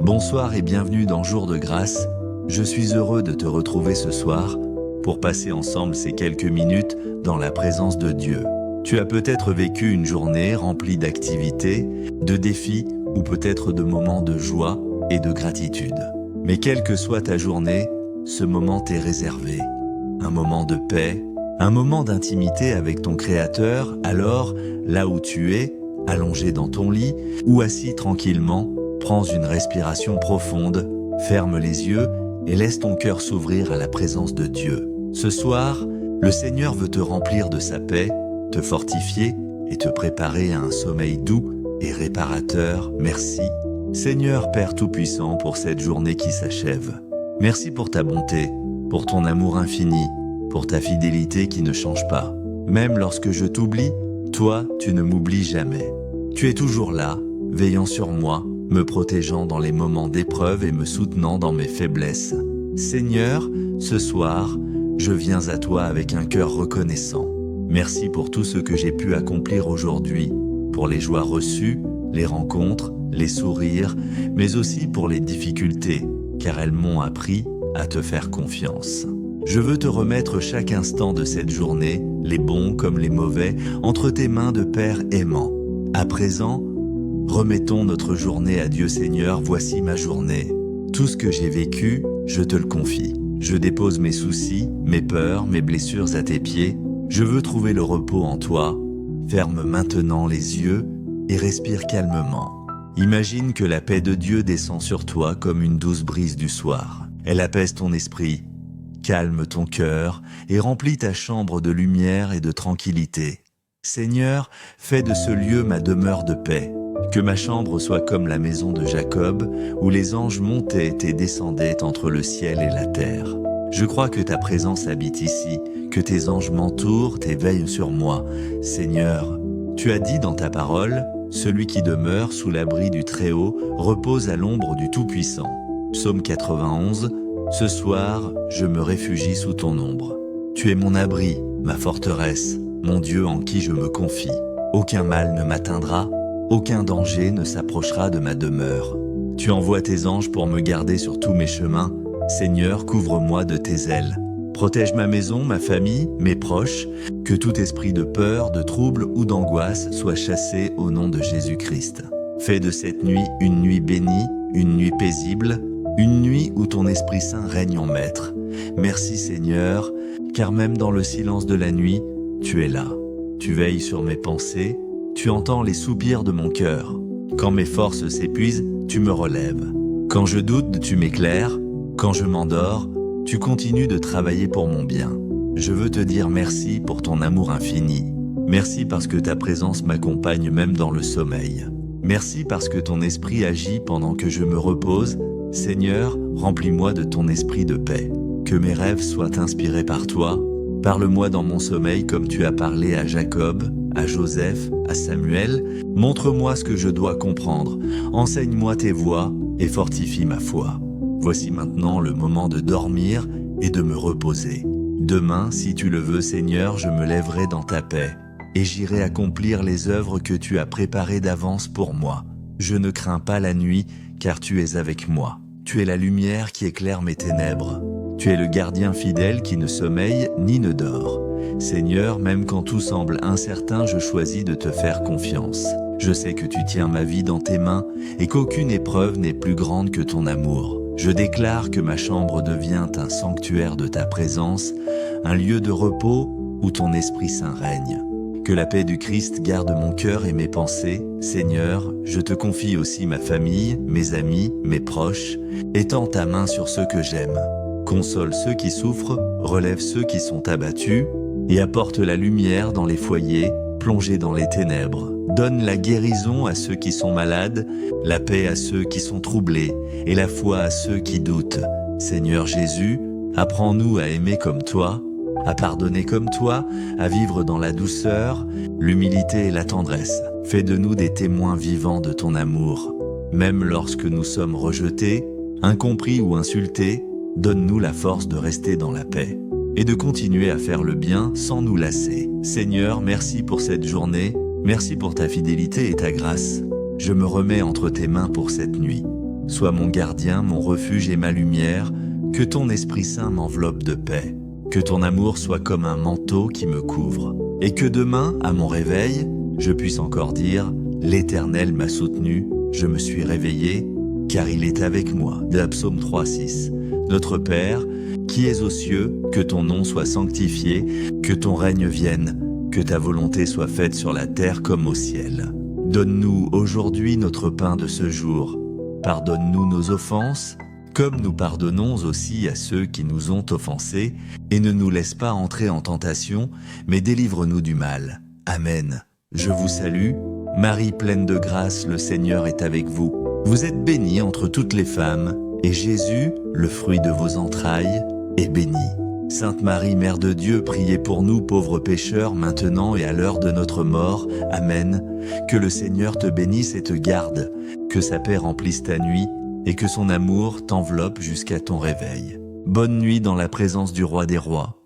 Bonsoir et bienvenue dans Jour de Grâce. Je suis heureux de te retrouver ce soir pour passer ensemble ces quelques minutes dans la présence de Dieu. Tu as peut-être vécu une journée remplie d'activités, de défis ou peut-être de moments de joie et de gratitude. Mais quelle que soit ta journée, ce moment t'est réservé. Un moment de paix, un moment d'intimité avec ton Créateur, alors, là où tu es, allongé dans ton lit ou assis tranquillement, prends une respiration profonde, ferme les yeux et laisse ton cœur s'ouvrir à la présence de Dieu. Ce soir, le Seigneur veut te remplir de sa paix, te fortifier et te préparer à un sommeil doux et réparateur. Merci, Seigneur Père Tout-Puissant, pour cette journée qui s'achève. Merci pour ta bonté, pour ton amour infini, pour ta fidélité qui ne change pas. Même lorsque je t'oublie, toi, tu ne m'oublies jamais. Tu es toujours là, veillant sur moi, me protégeant dans les moments d'épreuve et me soutenant dans mes faiblesses. Seigneur, ce soir, je viens à toi avec un cœur reconnaissant. Merci pour tout ce que j'ai pu accomplir aujourd'hui, pour les joies reçues, les rencontres, les sourires, mais aussi pour les difficultés, car elles m'ont appris à te faire confiance. Je veux te remettre chaque instant de cette journée, les bons comme les mauvais, entre tes mains de Père aimant. À présent, remettons notre journée à Dieu. Seigneur, voici ma journée. Tout ce que j'ai vécu, je te le confie. Je dépose mes soucis, mes peurs, mes blessures à tes pieds. Je veux trouver le repos en toi. Ferme maintenant les yeux et respire calmement. Imagine que la paix de Dieu descend sur toi comme une douce brise du soir. Elle apaise ton esprit, calme ton cœur et remplit ta chambre de lumière et de tranquillité. Seigneur, fais de ce lieu ma demeure de paix. Que ma chambre soit comme la maison de Jacob, où les anges montaient et descendaient entre le ciel et la terre. Je crois que ta présence habite ici, que tes anges m'entourent et veillent sur moi. Seigneur, tu as dit dans ta parole, celui qui demeure sous l'abri du Très-Haut repose à l'ombre du Tout-Puissant. Psaume 91. Ce soir, je me réfugie sous ton ombre. Tu es mon abri, ma forteresse, mon Dieu en qui je me confie. Aucun mal ne m'atteindra, aucun danger ne s'approchera de ma demeure. Tu envoies tes anges pour me garder sur tous mes chemins. Seigneur, couvre-moi de tes ailes. Protège ma maison, ma famille, mes proches, que tout esprit de peur, de trouble ou d'angoisse soit chassé au nom de Jésus-Christ. Fais de cette nuit une nuit bénie, une nuit paisible, une nuit où ton Esprit Saint règne en maître. Merci Seigneur, car même dans le silence de la nuit, tu es là. Tu veilles sur mes pensées, tu entends les soupirs de mon cœur. Quand mes forces s'épuisent, tu me relèves. Quand je doute, tu m'éclaires. Quand je m'endors, tu continues de travailler pour mon bien. Je veux te dire merci pour ton amour infini. Merci parce que ta présence m'accompagne même dans le sommeil. Merci parce que ton esprit agit pendant que je me repose. Seigneur, remplis-moi de ton esprit de paix. Que mes rêves soient inspirés par toi. Parle-moi dans mon sommeil comme tu as parlé à Jacob, à Joseph, à Samuel. Montre-moi ce que je dois comprendre. Enseigne-moi tes voies et fortifie ma foi. Voici maintenant le moment de dormir et de me reposer. Demain, si tu le veux, Seigneur, je me lèverai dans ta paix et j'irai accomplir les œuvres que tu as préparées d'avance pour moi. Je ne crains pas la nuit, car tu es avec moi. Tu es la lumière qui éclaire mes ténèbres. Tu es le gardien fidèle qui ne sommeille ni ne dort. Seigneur, même quand tout semble incertain, je choisis de te faire confiance. Je sais que tu tiens ma vie dans tes mains et qu'aucune épreuve n'est plus grande que ton amour. Je déclare que ma chambre devient un sanctuaire de ta présence, un lieu de repos où ton Esprit Saint règne. Que la paix du Christ garde mon cœur et mes pensées. Seigneur, je te confie aussi ma famille, mes amis, mes proches. Étends ta main sur ceux que j'aime. Console ceux qui souffrent, relève ceux qui sont abattus et apporte la lumière dans les foyers, plongés dans les ténèbres. Donne la guérison à ceux qui sont malades, la paix à ceux qui sont troublés et la foi à ceux qui doutent. Seigneur Jésus, apprends-nous à aimer comme toi, à pardonner comme toi, à vivre dans la douceur, l'humilité et la tendresse. Fais de nous des témoins vivants de ton amour. Même lorsque nous sommes rejetés, incompris ou insultés, donne-nous la force de rester dans la paix et de continuer à faire le bien sans nous lasser. Seigneur, merci pour cette journée, merci pour ta fidélité et ta grâce. Je me remets entre tes mains pour cette nuit. sois mon gardien, mon refuge et ma lumière, que ton Esprit Saint m'enveloppe de paix, que ton amour soit comme un manteau qui me couvre, et que demain, à mon réveil, je puisse encore dire « L'Éternel m'a soutenu, je me suis réveillé, car il est avec moi ». De la Psaume 3,6. Notre Père, qui es aux cieux, que ton nom soit sanctifié, que ton règne vienne, que ta volonté soit faite sur la terre comme au ciel. Donne-nous aujourd'hui notre pain de ce jour. Pardonne-nous nos offenses, comme nous pardonnons aussi à ceux qui nous ont offensés, et ne nous laisse pas entrer en tentation, mais délivre-nous du mal. Amen. Je vous salue, Marie pleine de grâce, le Seigneur est avec vous. Vous êtes bénie entre toutes les femmes, et Jésus, le fruit de vos entrailles, est béni. Sainte Marie, Mère de Dieu, priez pour nous pauvres pécheurs, maintenant et à l'heure de notre mort. Amen. Que le Seigneur te bénisse et te garde, que sa paix remplisse ta nuit, et que son amour t'enveloppe jusqu'à ton réveil. Bonne nuit dans la présence du Roi des Rois.